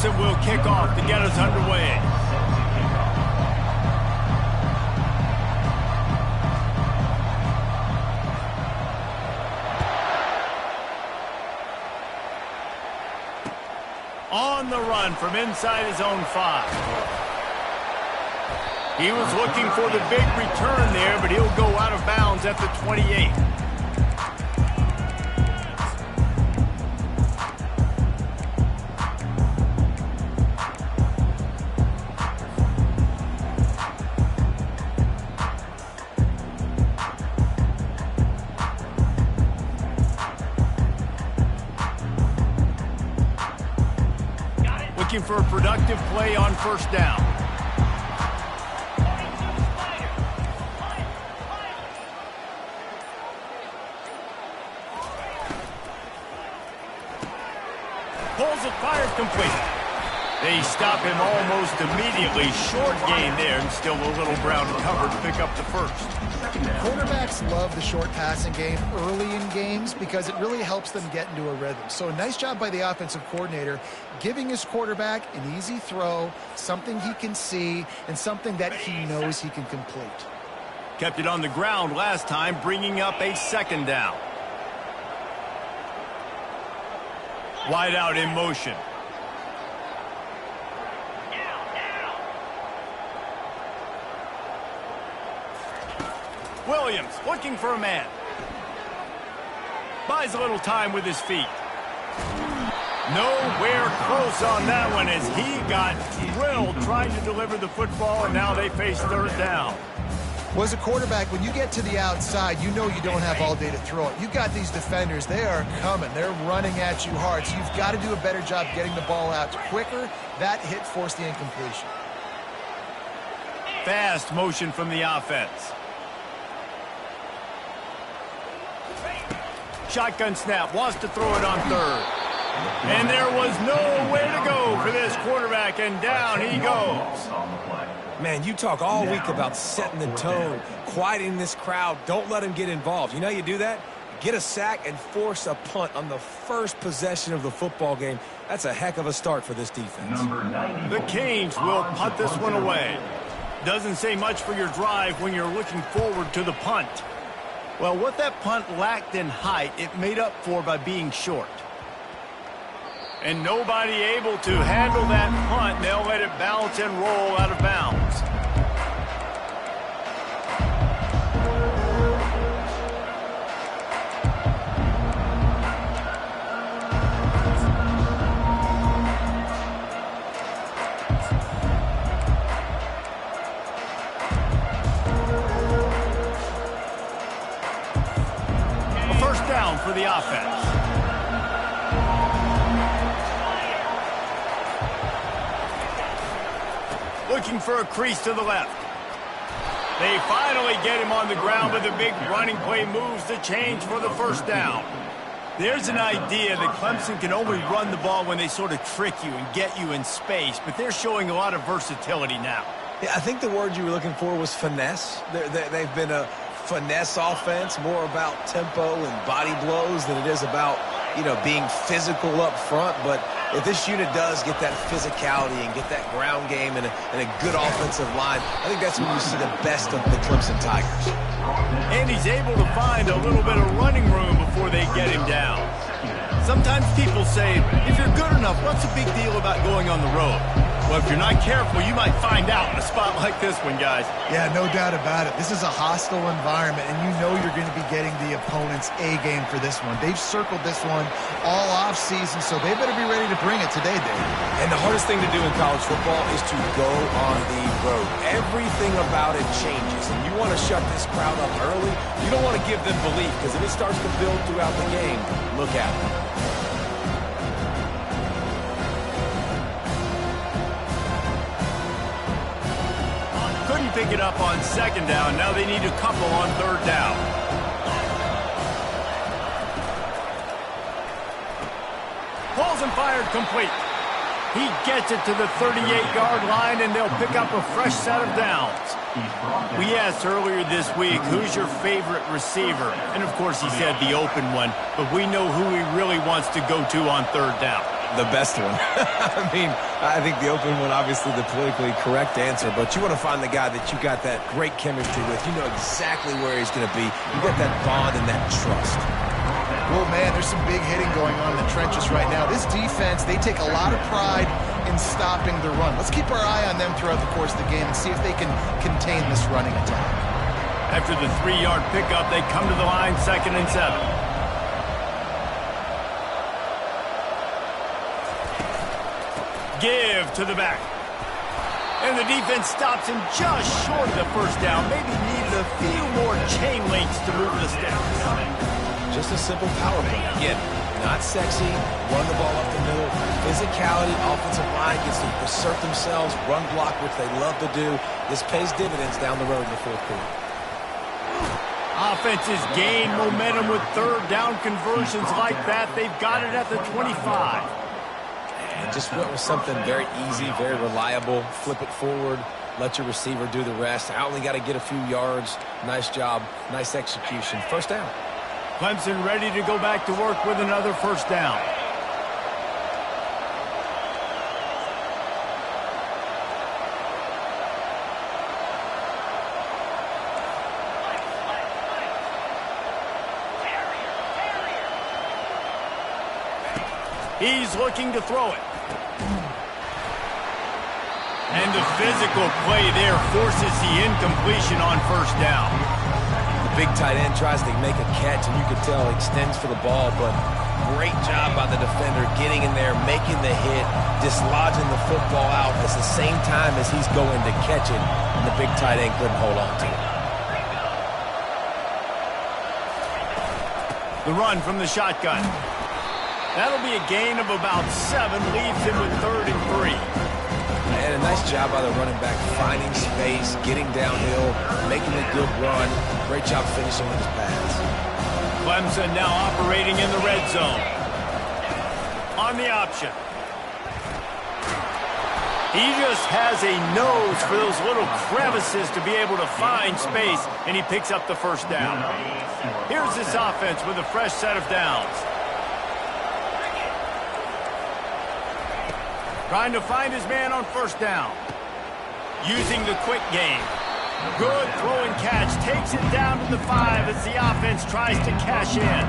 Clemson will kick off to get us underway. On the run from inside his own 5. He was looking for the big return there, but he'll go out of bounds at the 28. Looking for a productive play on first down. Pulls it, fires complete. They stop him almost immediately. Short gain there, and still a little ground to cover to pick up the first. Quarterbacks love the short passing game early in games because it really helps them get into a rhythm. So a nice job by the offensive coordinator giving his quarterback an easy throw, something he can see, and something that he knows he can complete. Kept it on the ground last time, bringing up a second down. Wide out in motion. Williams looking for a man. Buys a little time with his feet. Nowhere close on that one as he got drilled trying to deliver the football, and now they face third down. Well, as a quarterback, when you get to the outside, you know you don't have all day to throw it. You've got these defenders. They are coming. They're running at you hard. So you've got to do a better job getting the ball out quicker. That hit forced the incompletion. Fast motion from the offense. Shotgun snap. Wants to throw it on third. And there was nowhere to go for this quarterback, and down he goes. Man, you talk all week about setting the tone, quieting this crowd. Don't let them get involved. You know how you do that? Get a sack and force a punt on the first possession of the football game. That's a heck of a start for this defense. The Canes will punt this one away. Doesn't say much for your drive when you're looking forward to the punt. Well, what that punt lacked in height, it made up for by being short. And nobody able to handle that punt. They'll let it bounce and roll out of bounds. A first down for the offense. Looking for a crease to the left. They finally get him on the ground with a big running play, moves the change for the first down. There's an idea that Clemson can only run the ball when they sort of trick you and get you in space, but they're showing a lot of versatility now. Yeah, I think the word you were looking for was finesse. They've been a finesse offense, more about tempo and body blows than it is about, being physical up front. But if this unit does get that physicality and get that ground game and a good offensive line, I think that's when you see the best of the Clemson Tigers. And he's able to find a little bit of running room before they get him down. Sometimes people say, if you're good enough, what's the big deal about going on the road? Well, if you're not careful, you might find out in a spot like this one, guys. Yeah, no doubt about it. This is a hostile environment, and you know you're going to be getting the opponent's A game for this one. They've circled this one all offseason, so they better be ready to bring it today, Dave. And the hardest thing to do in college football is to go on the road. Everything about it changes, and you want to shut this crowd up early. You don't want to give them belief, because if it starts to build throughout the game, look out. Couldn't pick it up on second down. Now they need a couple on third down. Pulls and fired complete. He gets it to the 38-yard line, and they'll pick up a fresh set of downs. We asked earlier this week, who's your favorite receiver? And, of course, he said the open one, but we know who he really wants to go to on third down. The best one. I mean, I think the open one, obviously the politically correct answer, but you want to find the guy that you got that great chemistry with. You know exactly where he's going to be. You got that bond and that trust. Well, man, there's some big hitting going on in the trenches right now. This defense, they take a lot of pride in stopping the run. Let's keep our eye on them throughout the course of the game and see if they can contain this running attack. After the 3-yard pickup, they come to the line, 2nd and 7. Give to the back. And the defense stops him just short of the first down. Maybe needed a few more chain links to move the steps. Just a simple power play. Again, not sexy, run the ball up the middle. Physicality, offensive line gets to assert themselves, run block, which they love to do. This pays dividends down the road in the 4th quarter. Offenses gain momentum with 3rd down conversions like that. They've got it at the 25. And just went with something very easy, very reliable. Flip it forward, let your receiver do the rest. I only got to get a few yards. Nice job, nice execution. 1st down. Clemson ready to go back to work with another 1st down. He's looking to throw it. And the physical play there forces the incompletion on 1st down. Big tight end tries to make a catch, and you can tell he extends for the ball, but great job by the defender getting in there, making the hit, dislodging the football out at the same time as he's going to catch it, and the big tight end couldn't hold on to it. The run from the shotgun. That'll be a gain of about 7, leaves him with 3rd and 3. And a nice job by the running back, finding space, getting downhill, making a good run. Great job finishing with his pass. Clemson now operating in the red zone. On the option. He just has a nose for those little crevices to be able to find space, and he picks up the 1st down. Here's this offense with a fresh set of downs. Trying to find his man on 1st down. Using the quick game. Good throw and catch. Takes it down to the 5 as the offense tries to cash in.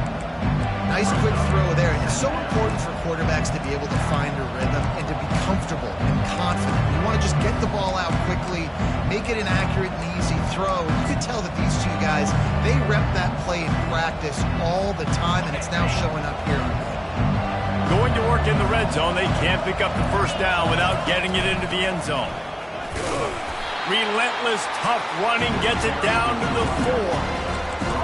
Nice quick throw there. It's so important for quarterbacks to be able to find a rhythm and to be comfortable and confident. You want to just get the ball out quickly, make it an accurate and easy throw. You can tell that these 2 guys, they rep that play in practice all the time, and it's now showing up here. Going to work in the red zone, they can't pick up the 1st down without getting it into the end zone. Relentless, tough running gets it down to the 4.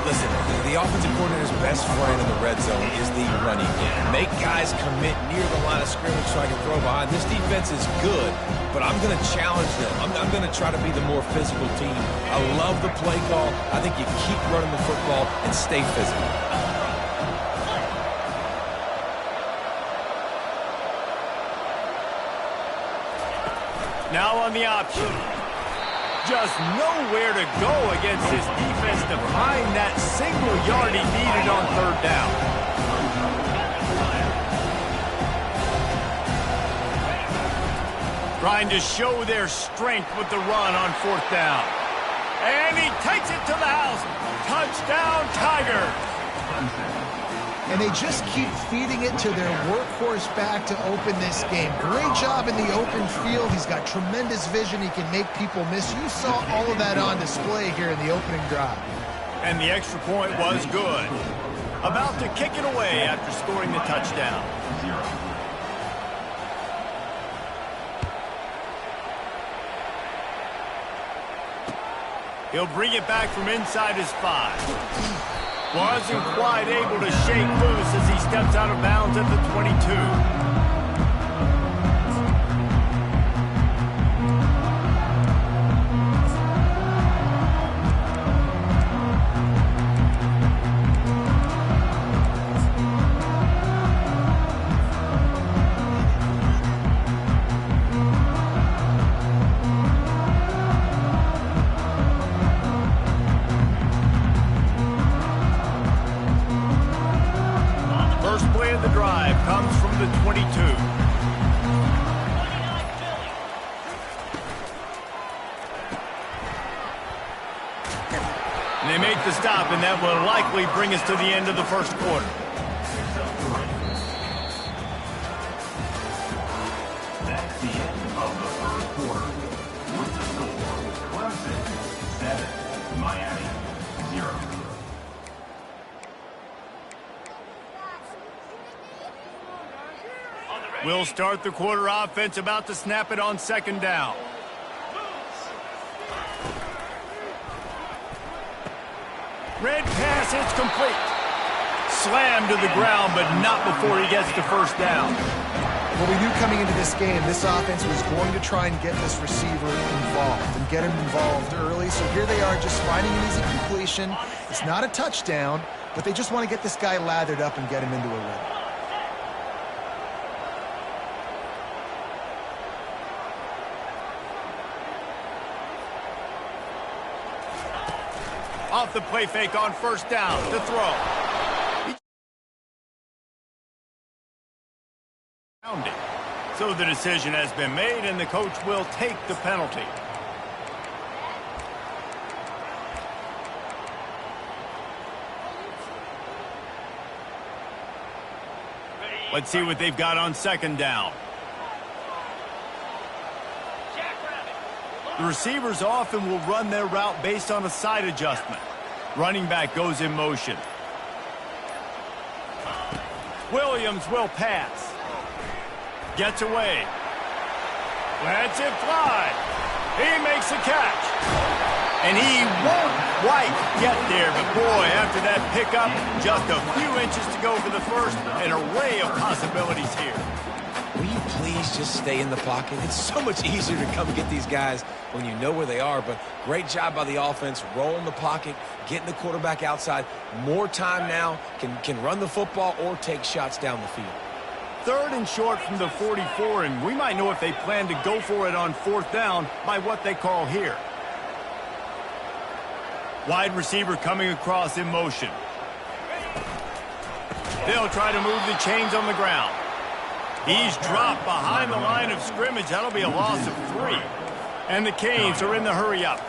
Listen, the offensive coordinator's best friend in the red zone is the running game. Make guys commit near the line of scrimmage so I can throw behind. This defense is good, but I'm going to challenge them. I'm going to try to be the more physical team. I love the play call. I think you keep running the football and stay physical. Now on the option. Just nowhere to go against this defense to find that single yard he needed on 3rd down. Trying to show their strength with the run on 4th down. And he takes it to the house. Touchdown, Tigers. And they just keep feeding it to their workhorse back to open this game. Great job in the open field. He's got tremendous vision. He can make people miss. You saw all of that on display here in the opening drive. And the extra point was good. About to kick it away after scoring the touchdown. He'll bring it back from inside his 5. Wasn't quite able to shake loose as he steps out of bounds at the 22. First play of the drive comes from the 22. And they make the stop, and that will likely bring us to the end of the first quarter. That's the end of the first quarter. With the score, Clemson 7, Miami 0. We'll start the quarter offense, about to snap it on second down. Red pass, it's complete. Slammed to the ground, but not before he gets to first down. Well, we knew coming into this game, this offense was going to try and get this receiver involved and get him involved early. So here they are just finding an easy completion. It's not a touchdown, but they just want to get this guy lathered up and get him into a rhythm. Off the play fake on first down to throw. So the decision has been made, and the coach will take the penalty. Let's see what they've got on second down. The receivers often will run their route based on a side adjustment. Running back goes in motion. Williams will pass. Gets away. Lets it fly. He makes a catch. And he won't quite get there, but boy, after that pickup, just a few inches to go for the first. An array of possibilities here. Will you please just stay in the pocket? It's so much easier to come get these guys when you know where they are, but great job by the offense, rolling the pocket, getting the quarterback outside. More time now, can run the football or take shots down the field. Third and short from the 44, and we might know if they plan to go for it on fourth down by what they call here. Wide receiver coming across in motion. They'll try to move the chains on the ground. He's dropped behind the line of scrimmage. That'll be a loss of 3. And the Canes are in the hurry-up.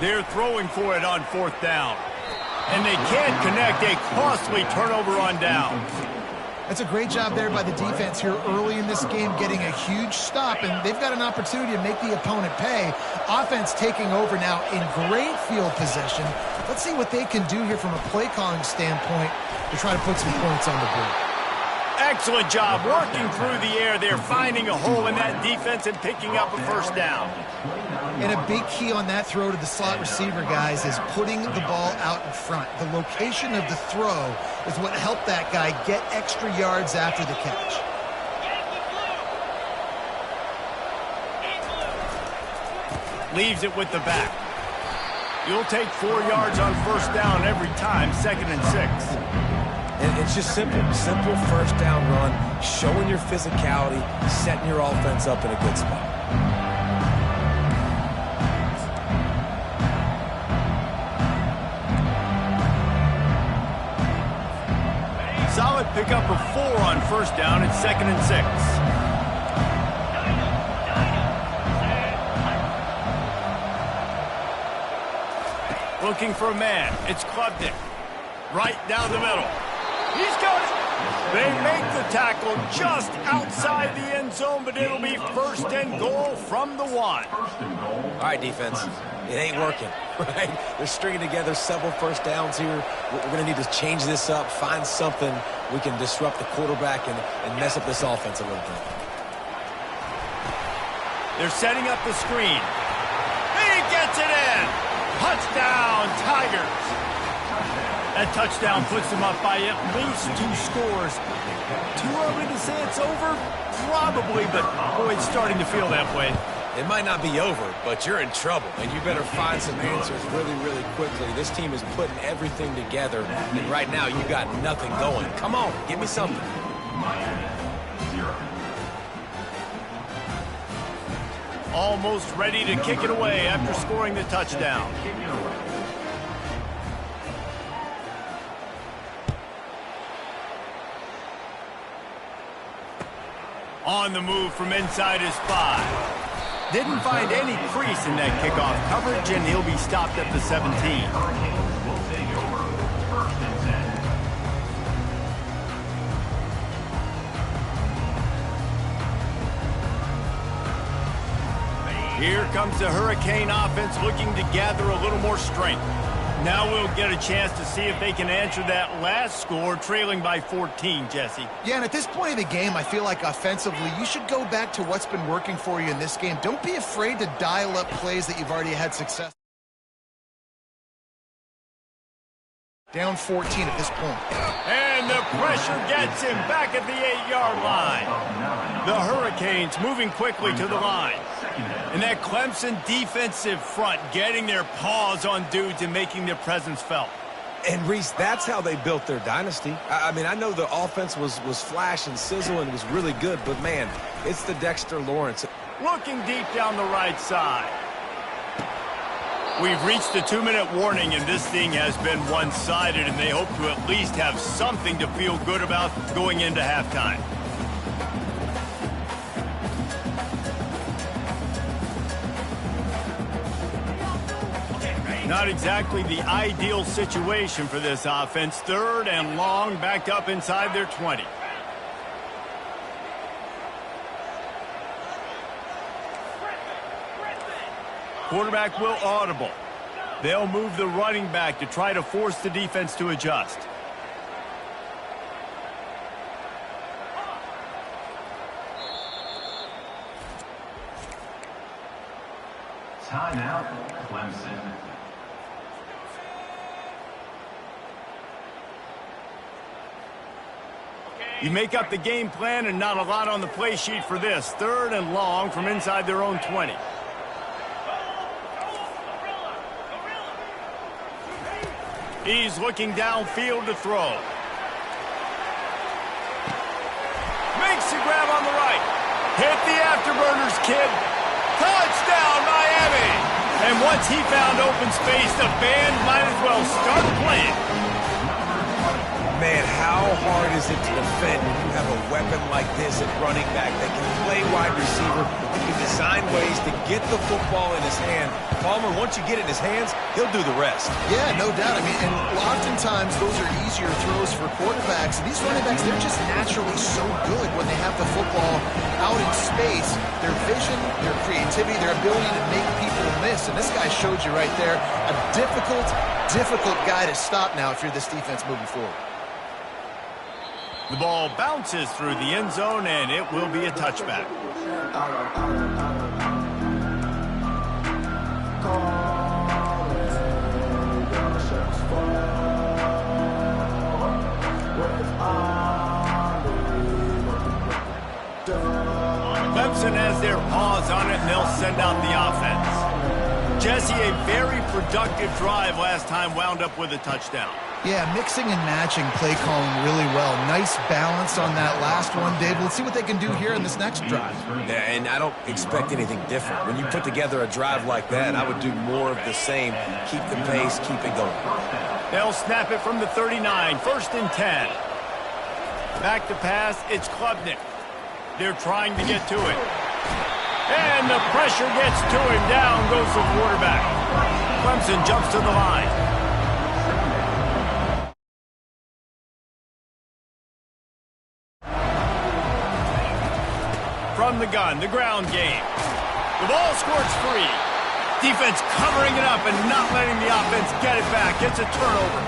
They're throwing for it on fourth down. And they can't connect. A costly turnover on downs. That's a great job there by the defense here early in this game, getting a huge stop, and they've got an opportunity to make the opponent pay. Offense taking over now in great field position. Let's see what they can do here from a play calling standpoint to try to put some points on the board. Excellent job working through the air. They're finding a hole in that defense and picking up a first down. And a big key on that throw to the slot receiver, guys, is putting the ball out in front. The location of the throw is what helped that guy get extra yards after the catch. Leaves it with the back. You'll take 4 yards on first down every time, 2nd and 6. And it's just simple first down run, showing your physicality, setting your offense up in a good spot. Solid pickup of 4 on first down. It's 2nd and 6. Looking for a man. It's Klubnik. Right down the middle. He's got it. They make the tackle just outside the end zone, but it'll be 1st and goal from the 1. All right, defense. It ain't working, right? They're stringing together several first downs here. We're going to need to change this up, find something we can disrupt the quarterback and mess up this offense a little bit. They're setting up the screen. He gets it in. Touchdown, Tigers. That touchdown puts them up by at least 2 scores. Too early to say it's over? Probably, but boy, it's starting to feel that way. It might not be over, but you're in trouble, and you better find some answers really, really quickly. This team is putting everything together, and right now you got nothing going. Come on, give me something. Almost ready to kick it away after scoring the touchdown. On the move from inside his 5. Didn't find any crease in that kickoff coverage, and he'll be stopped at the 17. Hurricanes will take over 1st and 10. Here comes the Hurricane offense looking to gather a little more strength. Now we'll get a chance to see if they can answer that last score, trailing by 14, Jesse. Yeah, and at this point of the game, I feel like offensively, you should go back to what's been working for you in this game. Don't be afraid to dial up plays that you've already had success. Down 14 at this point. And the pressure gets him back at the 8-yard line. The Hurricanes moving quickly to the line. And that Clemson defensive front getting their paws on dudes and making their presence felt. And, Reese, that's how they built their dynasty. I mean, I know the offense was flash and sizzle and was really good, but, man, it's the Dexter Lawrence. Looking deep down the right side. We've reached the 2-minute warning, and this thing has been one-sided, and they hope to at least have something to feel good about going into halftime. Not exactly the ideal situation for this offense. 3rd and long, backed up inside their 20. Quarterback will audible. They'll move the running back to try to force the defense to adjust. Timeout, Clemson. You make up the game plan and not a lot on the play sheet for this. 3rd and long from inside their own 20. He's looking downfield to throw. Makes the grab on the right. Hit the afterburners, kid. Touchdown, Miami! And once he found open space, the band might as well start playing. Man, how hard is it to defend when you have a weapon like this at running back that can play wide receiver, that can design ways to get the football in his hand? Palmer, once you get it in his hands, he'll do the rest. Yeah, no doubt. I mean, and oftentimes those are easier throws for quarterbacks. And these running backs, they're just naturally so good when they have the football out in space. Their vision, their creativity, their ability to make people miss. And this guy showed you right there, a difficult guy to stop now if you're this defense moving forward. The ball bounces through the end zone, and it will be a touchback. Clemson has their paws on it, and they'll send out the offense. Jesse, a very productive drive last time wound up with a touchdown. Yeah, mixing and matching play calling really well. Nice balance on that last one, Dave. Let's see what they can do here in this next drive. Yeah, and I don't expect anything different. When you put together a drive like that, I would do more of the same. Keep the pace, keep it going. They'll snap it from the 39, 1st and 10. Back to pass, it's Klubnik. They're trying to get to it. And the pressure gets to him. Down goes the quarterback. Clemson jumps to the line. From the gun, the ground game. The ball squirts free. Defense covering it up and not letting the offense get it back. It's a turnover.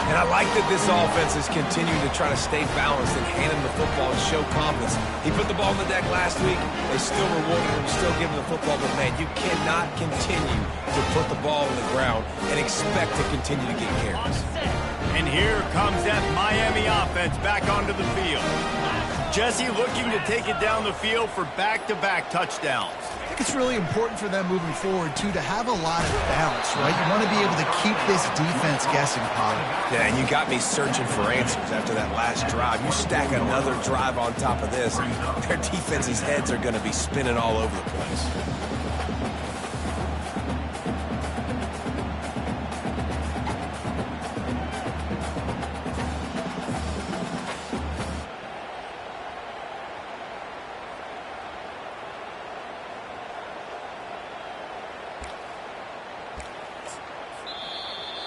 And I like that this offense is continuing to try to stay balanced and hand him the football and show confidence. He put the ball on the deck last week. They still rewarded him, still giving him the football. But, man, you cannot continue to put the ball on the ground and expect to continue to get carries. And here comes that Miami offense back onto the field. Jesse looking to take it down the field for back-to-back touchdowns. I think it's really important for them moving forward, too, to have a lot of balance, right? You want to be able to keep this defense guessing, Pollard. Yeah, and you got me searching for answers after that last drive. You stack another drive on top of this, their defense's heads are going to be spinning all over the place.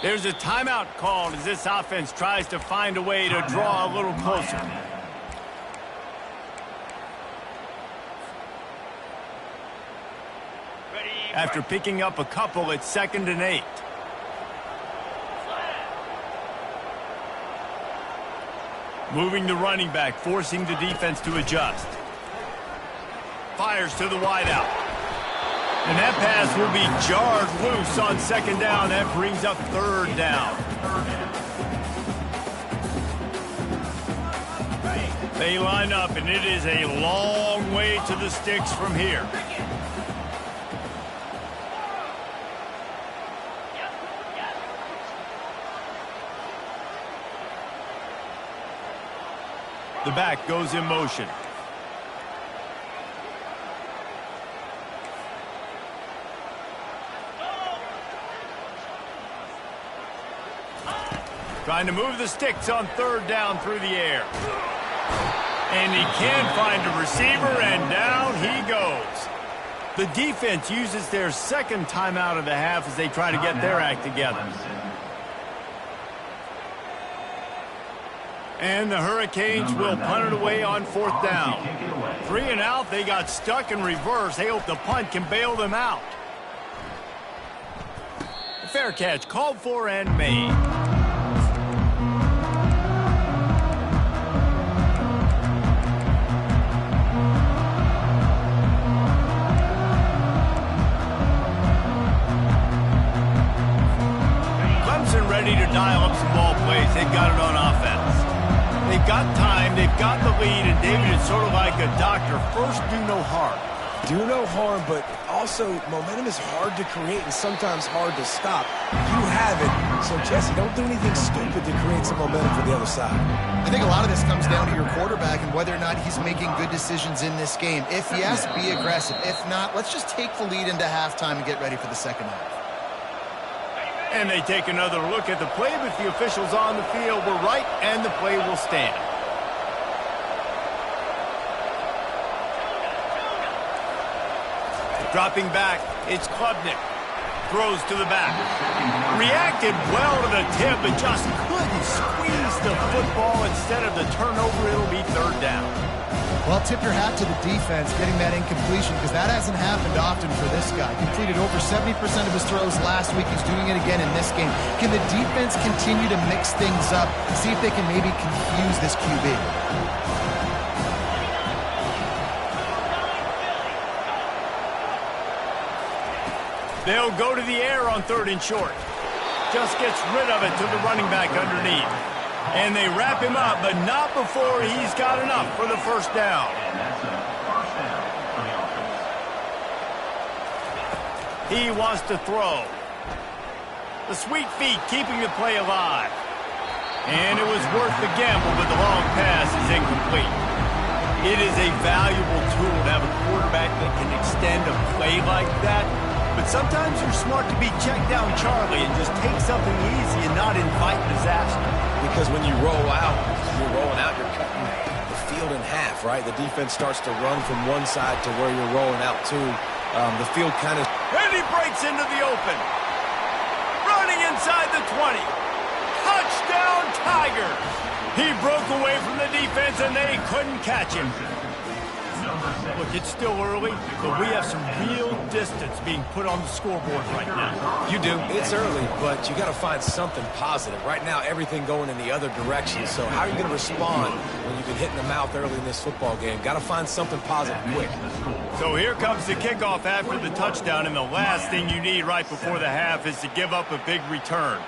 There's a timeout called as this offense tries to find a way to draw a little closer. After picking up a couple, it's 2nd and 8. Moving the running back, forcing the defense to adjust. Fires to the wideout. And that pass will be jarred loose on 2nd down. That brings up 3rd down. They line up, and it is a long way to the sticks from here. The back goes in motion. Trying to move the sticks on 3rd down through the air. And he can't find a receiver, and down he goes. The defense uses their 2nd timeout of the half as they try to get their act together. And the Hurricanes will punt it away on 4th down. 3 and out, they got stuck in reverse. They hope the punt can bail them out. Fair catch, called for and made. Clemson ready to dial up some ball plays. They've got it on offense. They've got time, they've got the lead, and David is sort of like a doctor. First, do no harm. Do no harm, but also momentum is hard to create and sometimes hard to stop. You have it, so Jesse, don't do anything stupid to create some momentum for the other side. I think a lot of this comes down to your quarterback and whether or not he's making good decisions in this game. If yes, be aggressive. If not, let's just take the lead into halftime and get ready for the 2nd half. And they take another look at the play, but the officials on the field were right, and the play will stand. Dropping back, it's Klubnik. Throws to the back. Reacted well to the tip, but just couldn't squeeze the football. Instead of the turnover, it'll be 3rd down. Well, tip your hat to the defense getting that incompletion because that hasn't happened often for this guy. Completed over 70% of his throws last week. He's doing it again in this game. Can the defense continue to mix things up, see if they can maybe confuse this QB? They'll go to the air on 3rd and short. Just gets rid of it to the running back underneath. And they wrap him up, but not before he's got enough for the 1st down. And that's a 1st down for the offense. He wants to throw. The sweet feet keeping the play alive. And it was worth the gamble, but the long pass is incomplete. It is a valuable tool to have a quarterback that can extend a play like that. But sometimes you're smart to be check down Charlie and just take something easy and not invite disaster. Because when you roll out, you're cutting the field in half, right? The defense starts to run from one side to where you're rolling out to. The field kind of... And he breaks into the open. Running inside the 20. Touchdown, Tigers! He broke away from the defense and they couldn't catch him. Look, it's still early, but we have some real distance being put on the scoreboard right now. You do. It's early, but you got to find something positive. Right now, everything going in the other direction. So how are you going to respond when you've been hit in the mouth early in this football game? Got to find something positive quick. So here comes the kickoff after the touchdown, and the last thing you need right before the half is to give up a big return.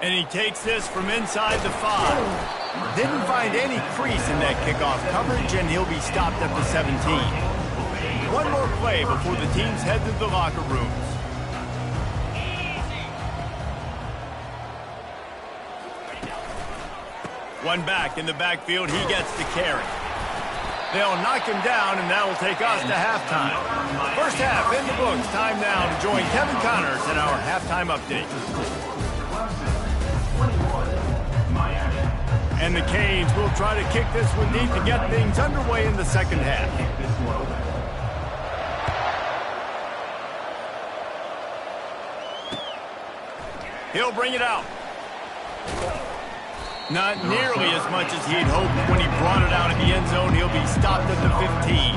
And he takes this from inside the 5. Didn't find any crease in that kickoff coverage, and he'll be stopped at the 17. One more play before the teams head to the locker rooms. One back in the backfield, he gets the carry. They'll knock him down, and that'll take us to halftime. First half in the books. Time now to join Kevin Connors in our halftime update. And the Canes will try to kick this one deep to get things underway in the 2nd half. He'll bring it out. Not nearly as much as he'd hoped when he brought it out in the end zone. He'll be stopped at the 15.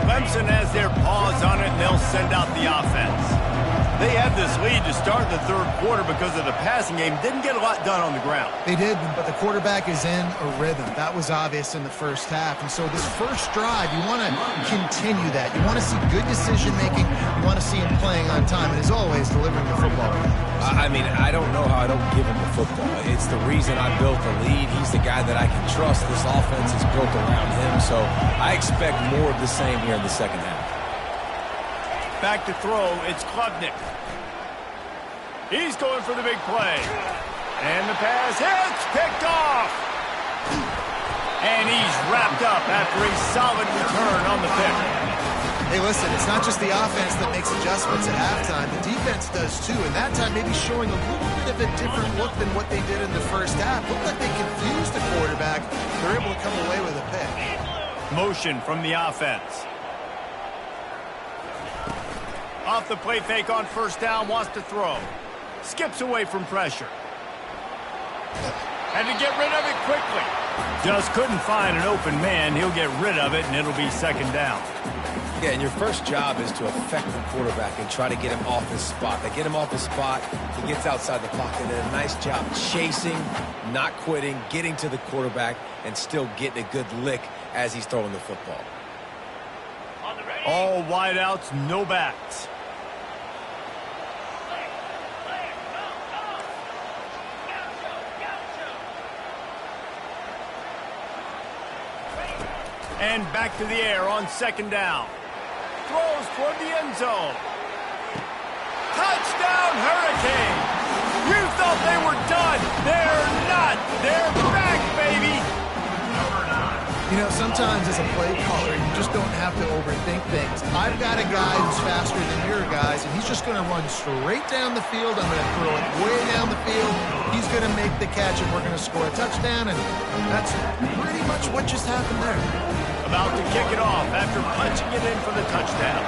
Clemson has their paws on it, and they'll send out the offense. They had this lead to start the third quarter because of the passing game. Didn't get a lot done on the ground. They did, but the quarterback is in a rhythm. That was obvious in the first half. And so this first drive, you want to continue that. You want to see good decision-making. You want to see him playing on time. And as always, delivering the football. I mean, I don't know how I don't give him the football. It's the reason I built the lead. He's the guy that I can trust. This offense is built around him. So I expect more of the same here in the second half. Back to throw, it's Klubnik. He's going for the big play. And the pass hits, picked off. And he's wrapped up after a solid return on the pick. Hey, listen, it's not just the offense that makes adjustments at halftime. The defense does too, and that time maybe showing a little bit of a different look than what they did in the first half. Looked like they confused the quarterback. They're able to come away with a pick. Motion from the offense. Off the play fake on first down, wants to throw. Skips away from pressure. Had to get rid of it quickly. Just couldn't find an open man. He'll get rid of it, and it'll be second down. Yeah, and your first job is to affect the quarterback and try to get him off his spot. They get him off his spot, he gets outside the pocket, and a nice job chasing, not quitting, getting to the quarterback, and still getting a good lick as he's throwing the football. All wideouts, no backs. And back to the air on second down. Throws toward the end zone. Touchdown, Hurricane! You thought they were done. They're not. They're back, baby. You know, sometimes as a play caller, you just don't have to overthink things. I've got a guy who's faster than your guys, and he's just going to run straight down the field. I'm going to throw it way down the field. He's going to make the catch, and we're going to score a touchdown, and that's pretty much what just happened there. About to kick it off after punching it in for the touchdown.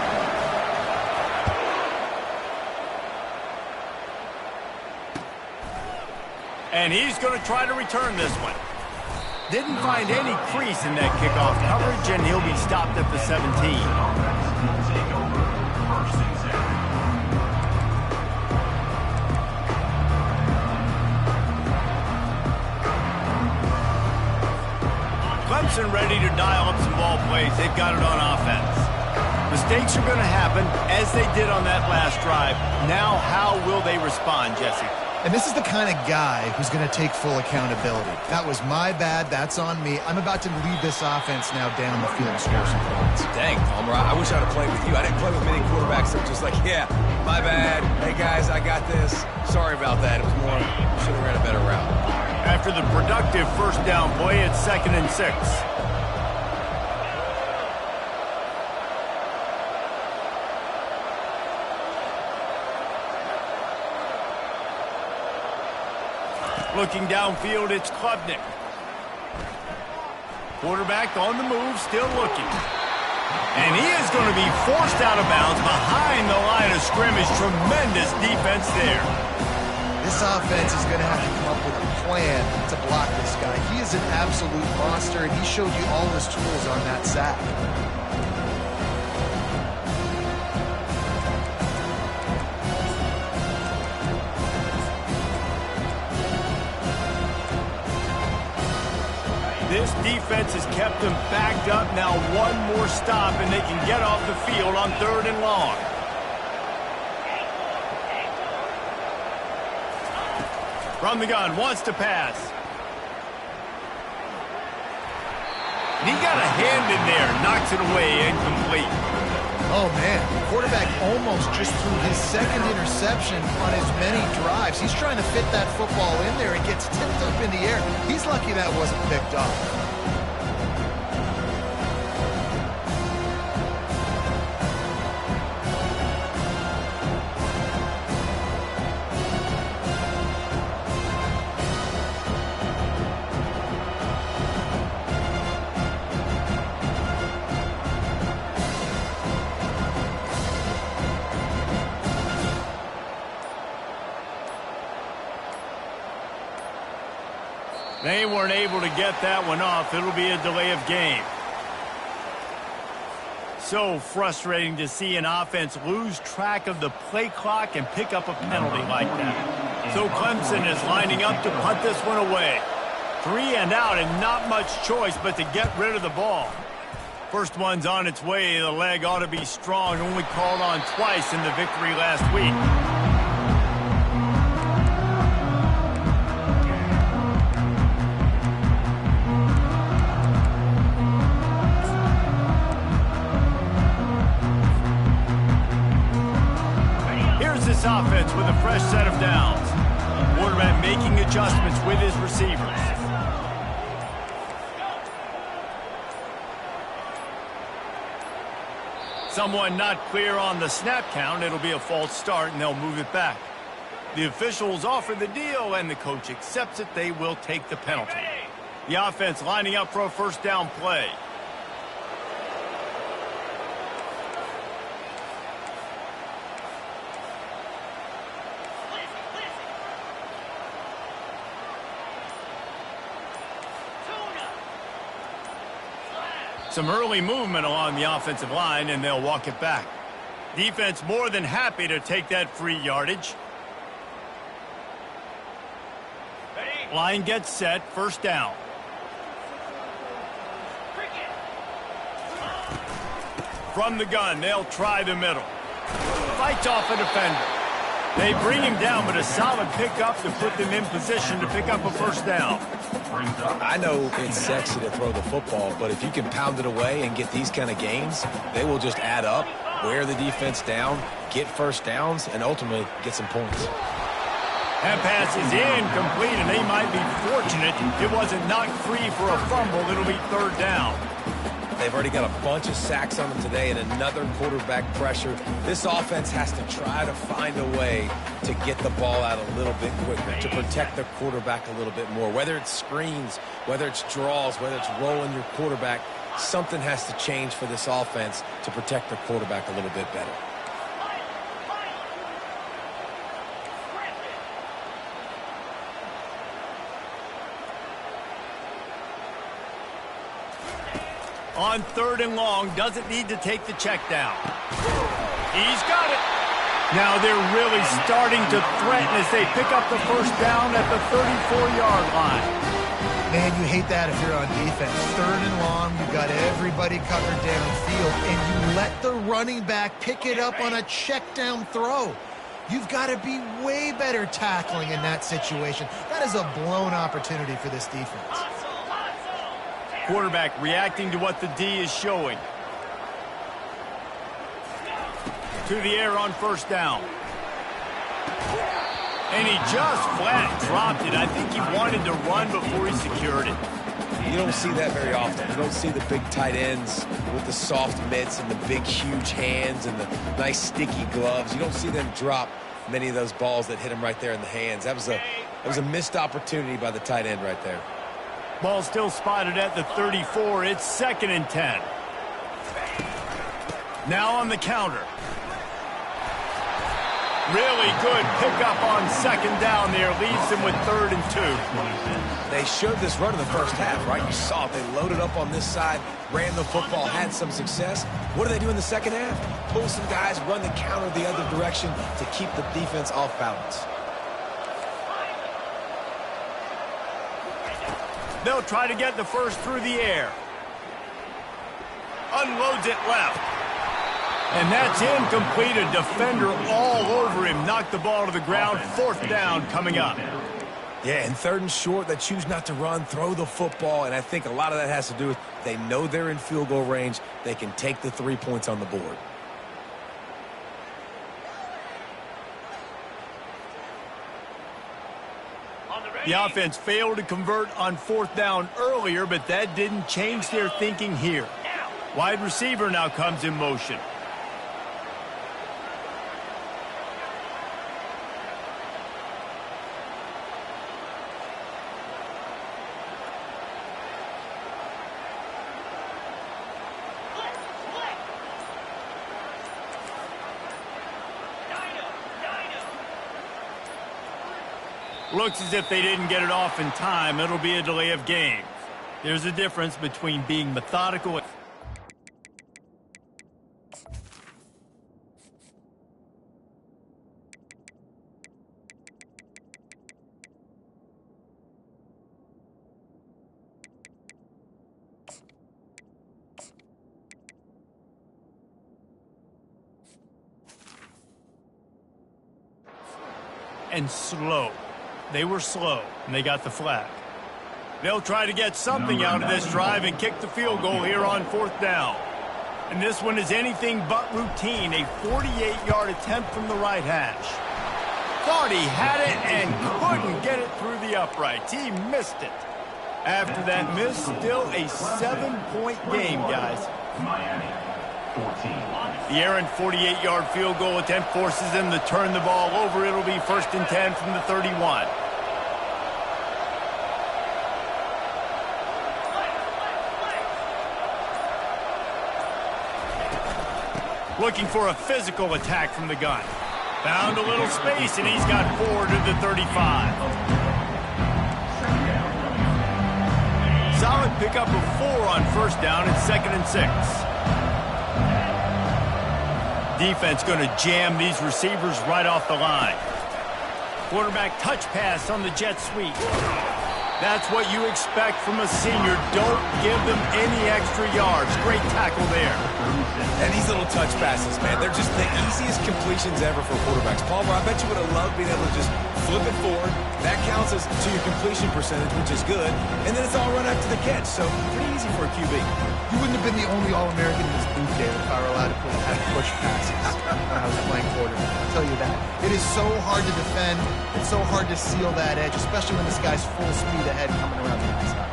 And he's going to try to return this one. Didn't find any crease in that kickoff coverage, and he'll be stopped at the 17. Clemson ready to dial up some ball plays. They've got it on offense. Mistakes are going to happen, as they did on that last drive. Now, how will they respond, Jesse? And this is the kind of guy who's going to take full accountability. That was my bad. That's on me. I'm about to lead this offense now down the field and score some points. Dang, Palmer, I wish I'd have played with you. I didn't play with many quarterbacks that were just like, yeah, my bad. Hey, guys, I got this. Sorry about that. It was more, should have ran a better route. After the productive first down play, it's 2nd and 6. Looking downfield, it's Klubnik. Quarterback on the move, still looking. And he is going to be forced out of bounds behind the line of scrimmage. Tremendous defense there. This offense is going to have to come up with a plan to block this guy. He is an absolute monster, and he showed you all his tools on that sack. This defense has kept them backed up. Now one more stop, and they can get off the field on 3rd and long. From the gun, wants to pass. And he got a hand in there, knocks it away, incomplete. Oh, man, the quarterback almost just threw his 2nd interception on as many drives. He's trying to fit that football in there. It gets tipped up in the air. He's lucky that wasn't picked off. weren't able to get that one off. It'll be a delay of game. So frustrating to see an offense lose track of the play clock and pick up a penalty like that. So Clemson is lining up to punt this one away. 3 and out and not much choice but to get rid of the ball. First one's on its way. The leg ought to be strong. Only called on twice in the victory last week. Here's this offense with a fresh set of downs. Quarterback making adjustments with his receivers. Someone not clear on the snap count. It'll be a false start, and they'll move it back. The officials offer the deal, and the coach accepts it. They will take the penalty. The offense lining up for a first down play. Some early movement along the offensive line, and they'll walk it back. Defense more than happy to take that free yardage. Line gets set, first down. From the gun, they'll try the middle. Fights off a defender. They bring him down, but a solid pickup to put them in position to pick up a first down. I know it's sexy to throw the football, but if you can pound it away and get these kind of gains, they will just add up, wear the defense down, get first downs, and ultimately get some points. That pass is incomplete, and they might be fortunate it wasn't knocked free for a fumble. It'll be third down. They've already got a bunch of sacks on them today and another quarterback pressure. This offense has to try to find a way to get the ball out a little bit quicker, to protect their quarterback a little bit more. Whether it's screens, whether it's draws, whether it's rolling your quarterback, something has to change for this offense to protect their quarterback a little bit better. On third and long, doesn't need to take the check down. He's got it. Now they're really starting to threaten as they pick up the first down at the 34-yard line. Man, you hate that if you're on defense. Third and long, you've got everybody covered downfield, and you let the running back pick it up on a check down throw. You've got to be way better tackling in that situation. That is a blown opportunity for this defense. Quarterback reacting to what the D is showing. To the air on first down. And he just flat dropped it. I think he wanted to run before he secured it. You don't see that very often. You don't see the big tight ends with the soft mitts and the big, huge hands and the nice, sticky gloves. You don't see them drop many of those balls that hit him right there in the hands. That was a missed opportunity by the tight end right there. Ball still spotted at the 34. It's 2nd and 10. Now on the counter. Really good pickup on second down there. Leaves them with 3rd and 2. They showed this run in the first half, right? You saw it. They loaded up on this side, ran the football, had some success. What do they do in the second half? Pull some guys, run the counter the other direction to keep the defense off balance. They'll try to get the first through the air. Unloads it left. And that's incomplete. A defender all over him. Knocked the ball to the ground. 4th down coming up. Yeah, and 3rd and short, they choose not to run, throw the football, and I think a lot of that has to do with they know they're in field goal range. They can take the 3 points on the board. The offense failed to convert on 4th down earlier, but that didn't change their thinking here. Wide receiver now comes in motion. Looks as if they didn't get it off in time. It'll be a delay of game. There's a difference between being methodical and slow. They were slow, and they got the flag. They'll try to get something out of this drive and kick the field goal here on 4th down. And this one is anything but routine, a 48-yard attempt from the right hash. Thought he had it and couldn't get it through the uprights. He missed it. After that miss, still a 7-point game, guys. Miami, 14. The errant 48-yard field goal attempt forces them to turn the ball over. It'll be 1st and 10 from the 31. Looking for a physical attack from the gun. Found a little space, and he's got 4 to the 35. Solid pickup of 4 on 1st down and 2nd and 6. Defense going to jam these receivers right off the line. Quarterback touch pass on the jet sweep. That's what you expect from a senior. Don't give them any extra yards. Great tackle there. And these little touch passes, man, they're just the easiest completions ever for quarterbacks. Palmer, I bet you would have loved being able to just flip it forward. That counts as to your completion percentage, which is good. And then it's all run after the catch, so pretty easy for a QB. You wouldn't have been the only All-American in this booth there if I were allowed to have push passes when I was playing quarterback. I'll tell you that. It is so hard to defend. It's so hard to seal that edge, especially when this guy's full speed ahead coming around the outside.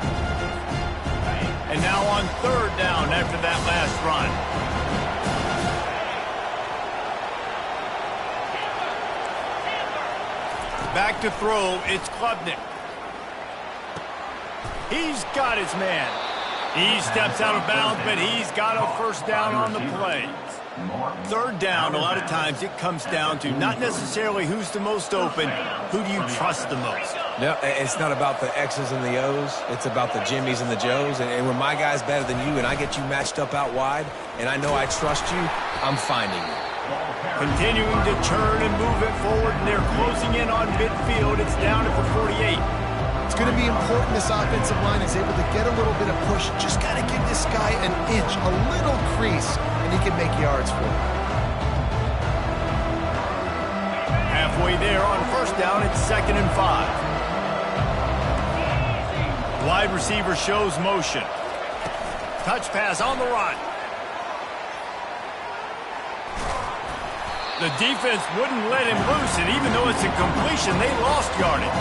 And now on 3rd down after that last run. Back to throw, it's Klubnik. He's got his man. He steps out of bounds, but he's got a 1st down on the play. 3rd down, a lot of times it comes down to not necessarily who's the most open, who do you trust the most? No, it's not about the X's and the O's. It's about the Jimmys and the Joes. And when my guy's better than you and I get you matched up out wide and I know I trust you, I'm finding you. Continuing to turn and move it forward, and they're closing in on midfield. It's down at the 48. It's going to be important this offensive line is able to get a little bit of push. Just got to give this guy an inch, a little crease, and he can make yards for it. Halfway there on 1st down, it's 2nd and 5. Wide receiver shows motion. Touch pass on the run. The defense wouldn't let him loose, and even though it's a completion, they lost yardage.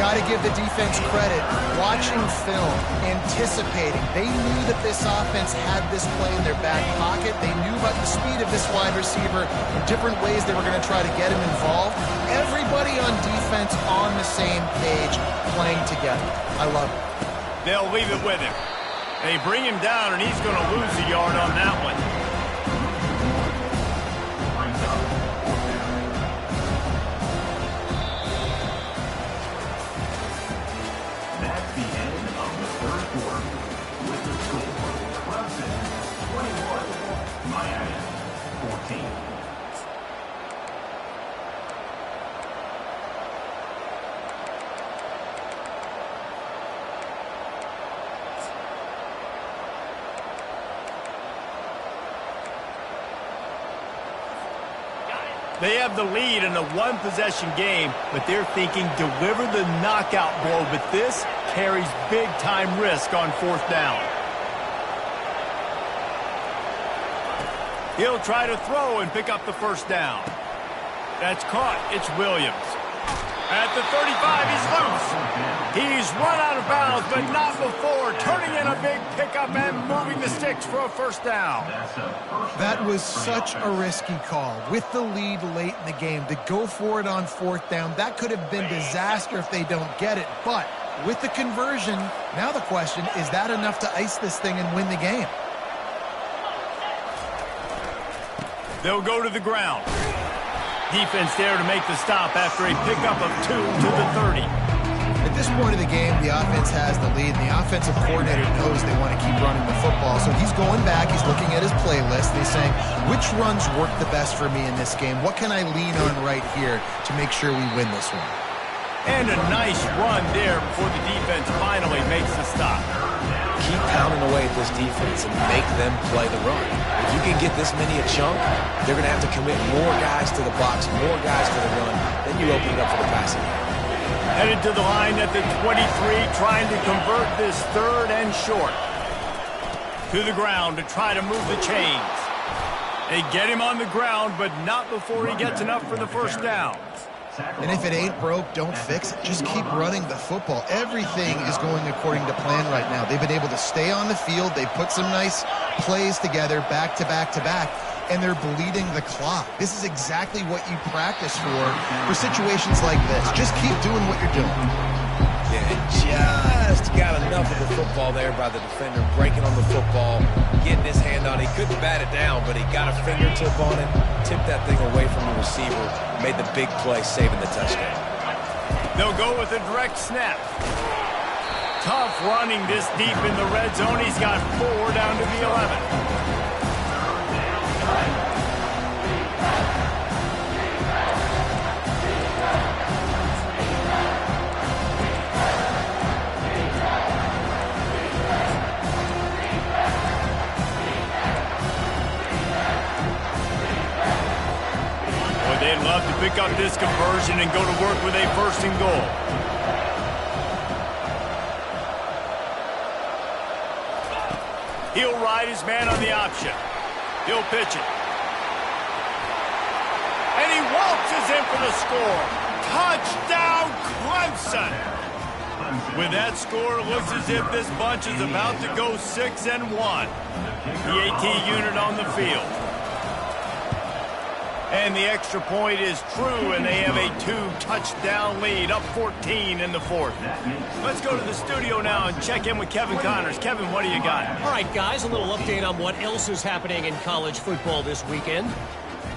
Got to give the defense credit. Watching film, anticipating. They knew that this offense had this play in their back pocket. They knew about the speed of this wide receiver and different ways they were going to try to get him involved. Everybody on defense on the same page, playing together. I love it. They'll leave it with him. They bring him down, and he's going to lose a yard on that one. That's the end of the 3rd quarter. With the score, Clemson 21, Miami 14. They have the lead in a 1-possession game, but they're thinking deliver the knockout blow. But this carries big-time risk on 4th down. He'll try to throw and pick up the 1st down. That's caught. It's Williams. At the 35, he's loose. He's run out of bounds, but not before turning in a big pickup and moving the sticks for a 1st down. That was such a risky call. With the lead late in the game, to go for it on 4th down, that could have been disaster if they don't get it. But with the conversion, now the question, is that enough to ice this thing and win the game? They'll go to the ground. Defense there to make the stop after a pickup of 2 to the 30. At this point of the game, the offense has the lead, and the offensive coordinator knows they want to keep running the football. So he's going back, he's looking at his playlist, and he's saying, which runs work the best for me in this game? What can I lean on right here to make sure we win this one? And a nice run there before the defense finally makes the stop. Keep pounding away at this defense and make them play the run. If you can get this many a chunk, they're going to have to commit more guys to the box, more guys to the run. Then you open it up for the passing game. Headed to the line at the 23, trying to convert this 3rd and short. To the ground to try to move the chains. They get him on the ground, but not before he gets enough for the first down. And if it ain't broke, don't fix it. Just keep running the football. Everything is going according to plan right now. They've been able to stay on the field. They put some nice plays together back to back to back, and they're bleeding the clock. This is exactly what you practice for situations like this. Just keep doing what you're doing. Yeah, just got enough of the football there by the defender, breaking on the football, getting his hand on it. He couldn't bat it down, but he got a fingertip on it, tipped that thing away from the receiver, made the big play, saving the touchdown. They'll go with a direct snap. Tough running this deep in the red zone. He's got 4 down to the 11. They'd love to pick up this conversion and go to work with a 1st and goal. He'll ride his man on the option. He'll pitch it. And he waltzes in for the score. Touchdown, Clemson! With that score, it looks as if this bunch is about to go 6-1. The AT unit on the field. And the extra point is true, and they have a 2-touchdown lead, up 14 in the 4th. Let's go to the studio now and check in with Kevin Connors. Kevin, what do you got? All right, guys, a little update on what else is happening in college football this weekend.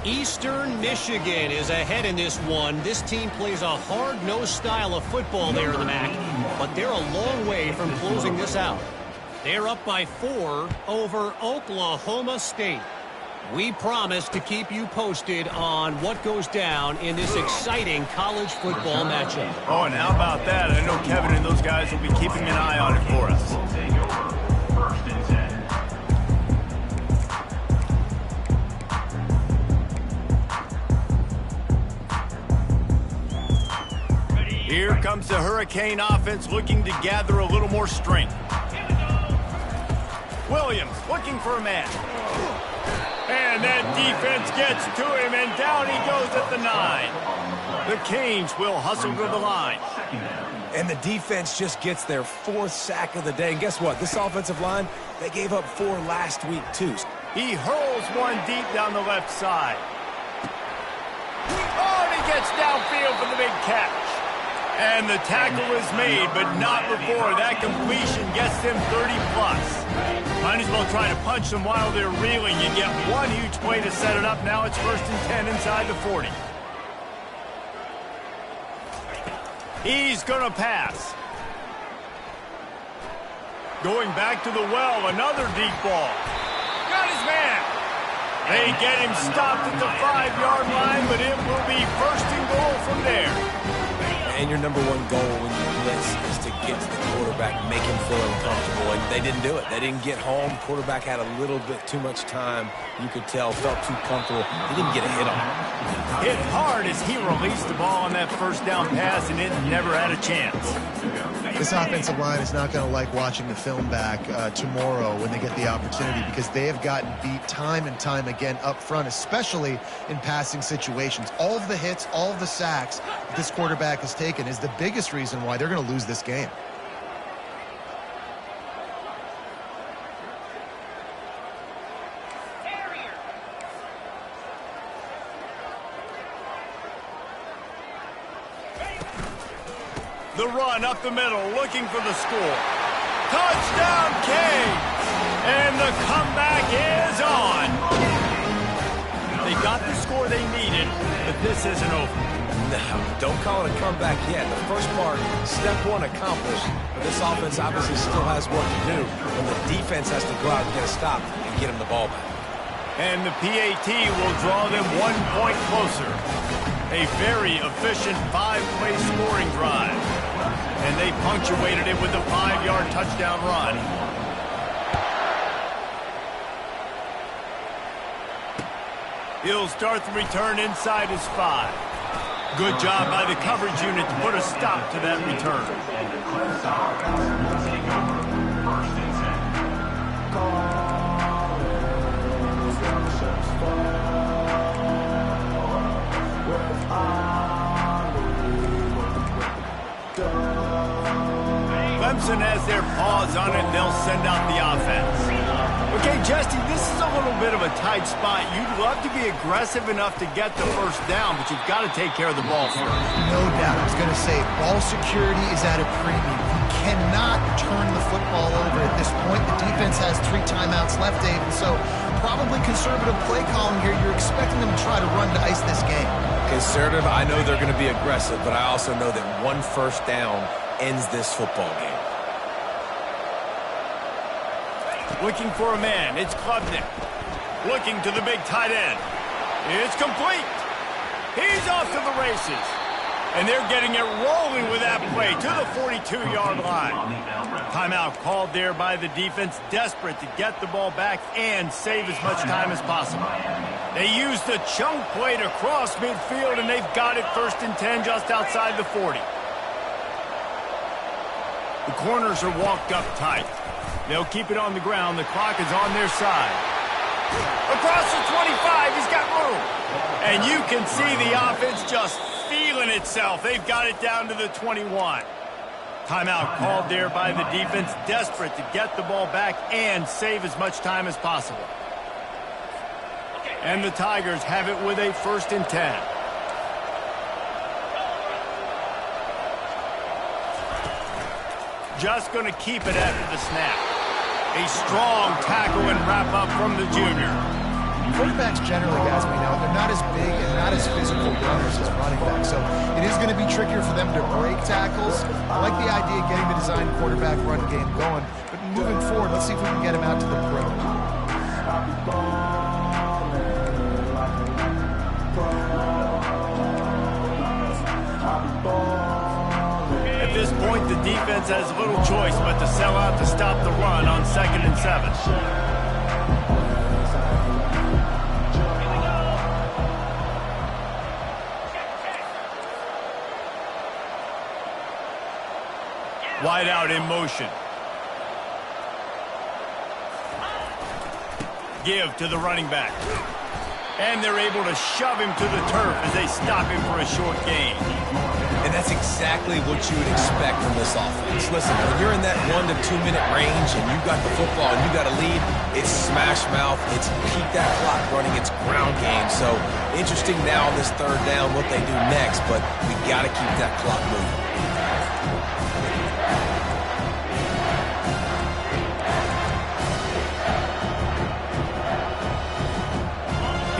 Eastern Michigan is ahead in this one. This team plays a hard-nosed style of football there in the MAC, but they're a long way from closing this out. They're up by 4 over Oklahoma State. We promise to keep you posted on what goes down in this exciting college football matchup. Oh, and how about that? I know Kevin and those guys will be keeping an eye on it for us. Here comes the Hurricane offense looking to gather a little more strength. Williams looking for a man. And that defense gets to him, and down he goes at the 9. The Canes will hustle to the line. And the defense just gets their 4th sack of the day. And guess what? This offensive line, they gave up 4 last week, too. He hurls one deep down the left side. Oh, and he gets downfield for the big catch. And the tackle is made, but not before that completion gets them 30-plus. Might as well try to punch them while they're reeling. You get one huge play to set it up. Now it's 1st and 10 inside the 40. He's going to pass. Going back to the well, another deep ball. Got his man. They get him stopped at the 5-yard line, but it will be 1st and goal from there. And your number 1 goal when you blitz is to get to the quarterback, make him feel uncomfortable. And they didn't do it. They didn't get home. Quarterback had a little bit too much time. You could tell, felt too comfortable. He didn't get a hit on him. Hit hard as he released the ball on that 1st down pass, and it never had a chance. This offensive line is not going to like watching the film back tomorrow when they get the opportunity, because they have gotten beat time and time again up front, especially in passing situations. All of the hits, all of the sacks that this quarterback has taken is the biggest reason why they're going to lose this game. The run up the middle, looking for the score. Touchdown, Canes! And the comeback is on. They got the score they needed, but this isn't over. No, don't call it a comeback yet. The first part, step one accomplished, but this offense obviously still has work to do, and the defense has to go out and get a stop and get him the ball back. And the PAT will draw them 1 point closer. A very efficient 5-play scoring drive. And they punctuated it with a 5-yard touchdown run. He'll start the return inside his 5. Good job by the coverage unit to put a stop to that return. And the Clemson will take over 1st and 10. Clemson has their paws on it, and they'll send out the offense. Okay, Jesse, this is a little bit of a tight spot. You'd love to be aggressive enough to get the first down, but you've got to take care of the ball first. No doubt. I was going to say, ball security is at a premium. You cannot turn the football over at this point. The defense has 3 timeouts left, Dave, and so probably conservative play calling here. You're expecting them to try to run to ice this game. Conservative, I know they're going to be aggressive, but I also know that 1 first down ends this football game. Looking for a man, it's Klubnik. Looking to the big tight end. It's complete. He's off to the races. And they're getting it rolling with that play to the 42-yard line. Timeout called there by the defense, desperate to get the ball back and save as much time as possible. They used the chunk play to cross midfield, and they've got it 1st and 10 just outside the 40. The corners are walked up tight. They'll keep it on the ground. The clock is on their side. Across the 25, he's got room. And you can see the offense just feeling itself. They've got it down to the 21. Timeout called there by the defense, desperate to get the ball back and save as much time as possible. And the Tigers have it with a 1st and 10. Just going to keep it after the snap. A strong tackle and wrap-up from the junior. Quarterbacks generally, guys, we know, they're not as big and not as physical runners as running backs, so it is going to be trickier for them to break tackles. I like the idea of getting the design quarterback run game going, but moving forward, let's see if we can get him out to the pro. At this point, the defense has little choice but to sell out to stop the run on 2nd and 7. Wide out in motion. Give to the running back. And they're able to shove him to the turf as they stop him for a short gain. And that's exactly what you would expect from this offense. Listen, when you're in that 1 to 2 minute range and you've got the football and you got a lead, it's smash mouth, it's keep that clock running, it's ground game. So interesting now on this 3rd down what they do next, but we got to keep that clock moving.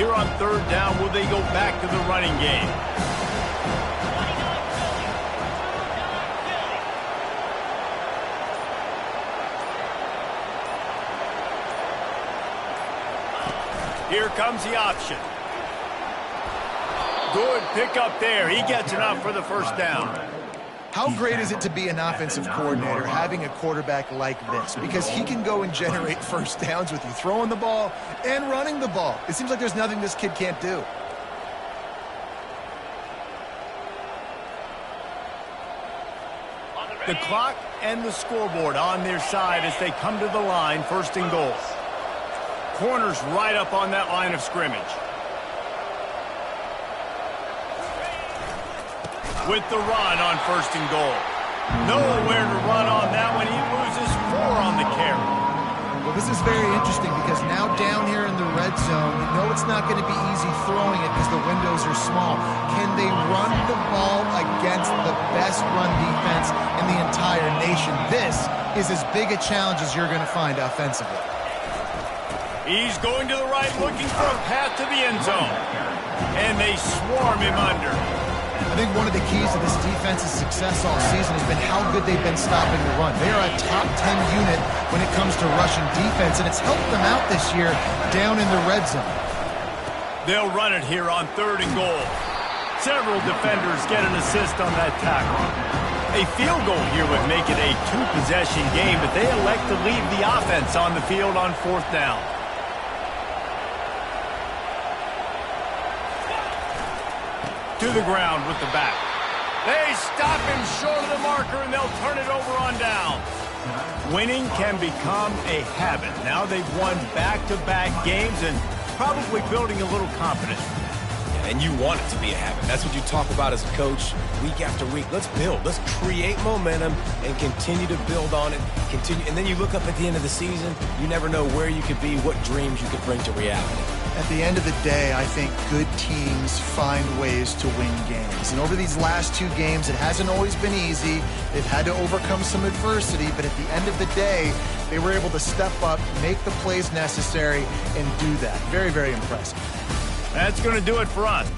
Here on 3rd down, will they go back to the running game? Here comes the option. Good pickup there. He gets enough for the 1st down. How great is it to be an offensive coordinator having a quarterback like this? Because he can go and generate 1st downs with you throwing the ball and running the ball. It seems like there's nothing this kid can't do. The clock and the scoreboard on their side as they come to the line, 1st and goal. Corners right up on that line of scrimmage. With the run on 1st and goal. Nowhere to run on that one. He loses 4 on the carry. Well, this is very interesting because now down here in the red zone, we know it's not going to be easy throwing it because the windows are small. Can they run the ball against the best run defense in the entire nation? This is as big a challenge as you're going to find offensively. He's going to the right, looking for a path to the end zone. And they swarm him under. I think one of the keys to this defense's success all season has been how good they've been stopping the run. They are a top 10 unit when it comes to rushing defense, and it's helped them out this year down in the red zone. They'll run it here on 3rd and goal. Several defenders get an assist on that tackle. A field goal here would make it a 2-possession game, but they elect to leave the offense on the field on 4th down. To the ground with the back. They stop him short of the marker, and they'll turn it over on down. Winning can become a habit. Now they've won back-to-back games and probably building a little confidence. And you want it to be a habit. That's what you talk about as a coach week after week. Let's build. Let's create momentum and continue to build on it. And then you look up at the end of the season, you never know where you could be, what dreams you could bring to reality. At the end of the day, I think good teams find ways to win games. And over these last 2 games, it hasn't always been easy. They've had to overcome some adversity, but at the end of the day, they were able to step up, make the plays necessary, and do that. Very, very impressive. That's going to do it for us.